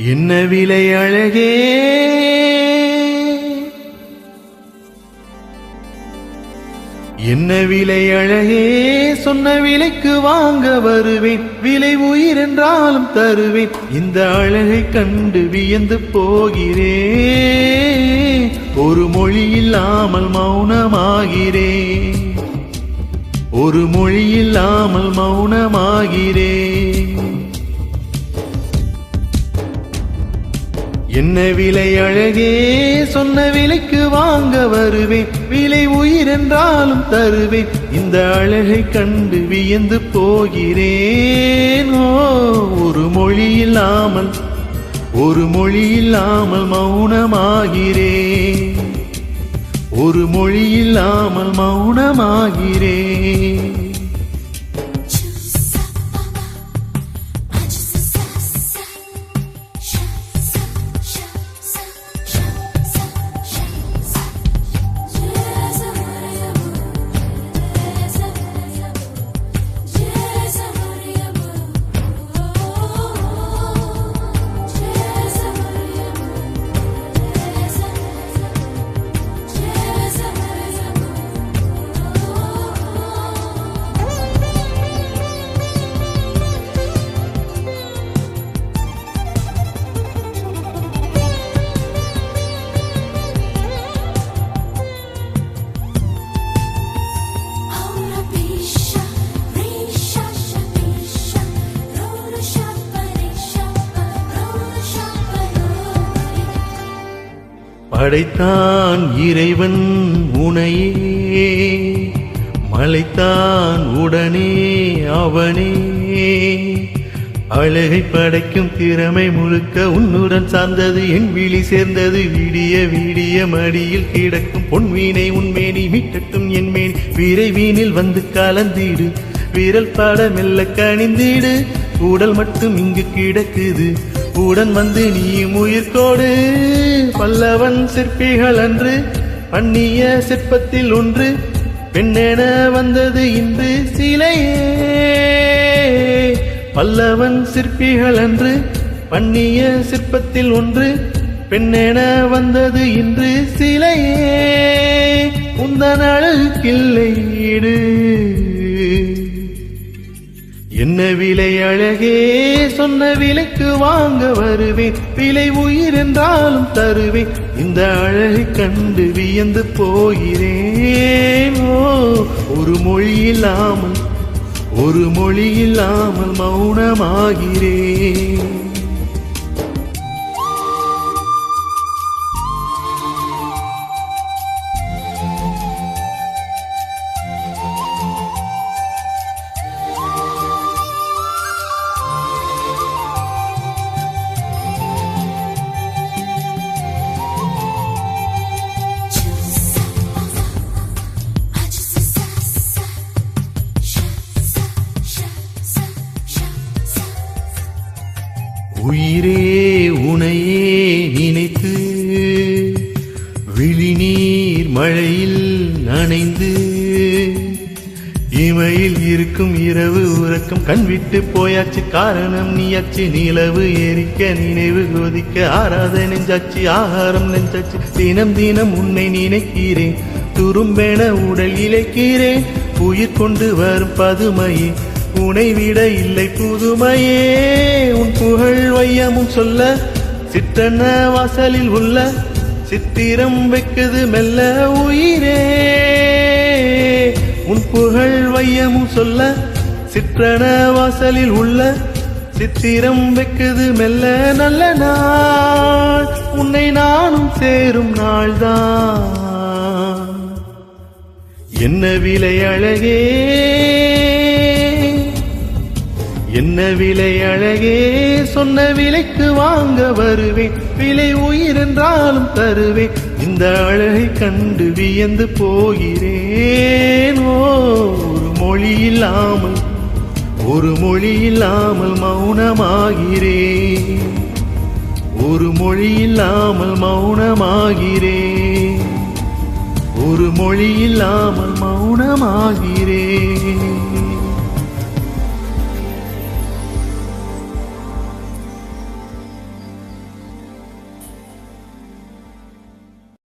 என்ன விலை அழகே, என்ன விலை அழகே, சொன்ன விலைக்கு வாங்க வருவேன், விலை உயிர் என்றாலும் தருவேன். இந்த அழகை கண்டு வியந்து போகிறேன், ஒரு மொழி இல்லாமல் மௌனமாகிறேன், ஒரு மொழி இல்லாமல் மௌனமாகிறேன். என்ன விலை அழகே, சொன்ன விலைக்கு வாங்க வருவேன், விலை உயிர் என்றாலும் தருவேன். இந்த அழகை கண்டு வியந்து போகிறேன், ஒரு மொழி இல்லாமல், ஒரு மொழி இல்லாமல் மௌனமாகிறேன், ஒரு மொழி இல்லாமல் மௌனமாகிறேன். படைத்தான் இறைவன் உனையே, மலைத்தான் உடனே அவனே. அழகை படைக்கும் திறமை முழுக்க உன்னுடன் சார்ந்தது, என் விழி சேர்ந்தது. விடிய விடிய மடியில் கிடக்கும் பொன்வீனை உன்மேனி மீட்டட்டும் என் மேனி. விரைவீனில் வந்து கலந்திடு, விரல் பாட மெல்ல கணிந்திடு. உடல் மட்டும் இங்கு கிடக்குது, உடன் வந்து நீயும் உயிர்கோடு. பல்லவன் சிற்பிகள் அன்று பண்ணிய சிற்பத்தில் ஒன்று, பெண்ணென வந்தது இன்று சிலையே. பல்லவன் சிற்பிகள் அன்று பண்ணிய சிற்பத்தில் ஒன்று, பெண்ணென வந்தது இன்று சிலையே. உந்தன் அழகுக்கில்லை ஈடு. என்ன விலை அழகே, சொன்ன விலைக்கு வாங்க வருவேன், விலை உயிர் என்றாலும் தருவேன். இந்த அழகை கண்டு வியந்து போகிறேன், ஒரு மொழி இல்லாமல், ஒரு மொழி இல்லாமல் மௌனமாகிறேன். உயிரே உனையே நினைத்து, விழிநீர் மழையில் நனைந்து. இமையில் இருக்கும் இரவு உறக்கம் கண்விட்டு போயாச்சு, காரணம் நீயாச்சு. நிலவு எரிக்க நினைவு கொதிக்க ஆறாத நெஞ்சாச்சு, ஆகாரம் நெஞ்சாச்சு. தினம் தினம் உன்னை நினைக்கிறேன், துரும்பென உடல் இழைக்கிறேன். உயிர் கொண்டு வரும் பதுமையே, உனை விட இல்லை புதுமையே. உன் புகழ் வையமும் சொல்ல, சிற்றன வாசலில் உள்ள சித்திரம் வைக்குது மெல்ல உயிரே. உன் புகழ் வையமும் சொல்ல, சிற்றன வாசலில் உள்ள சித்திரம் வைக்குது மெல்ல. நல்ல நாள் உன்னை நானும் சேரும் நாள்தான். என்ன விலை அழகே, என்ன விலை அழகே, சொன்ன விலைக்கு வாங்க வருவேன், விலை உயிர் என்றாலும் தருவேன். இந்த அழகை கண்டு வியந்து போகிறேன், ஒரு மொழி இல்லாமல், ஒரு மொழி இல்லாமல் மௌனமாகிறேன், ஒரு மொழி இல்லாமல் மௌனமாகிறேன், ஒரு மொழி இல்லாமல் மௌனமாகிறேன்.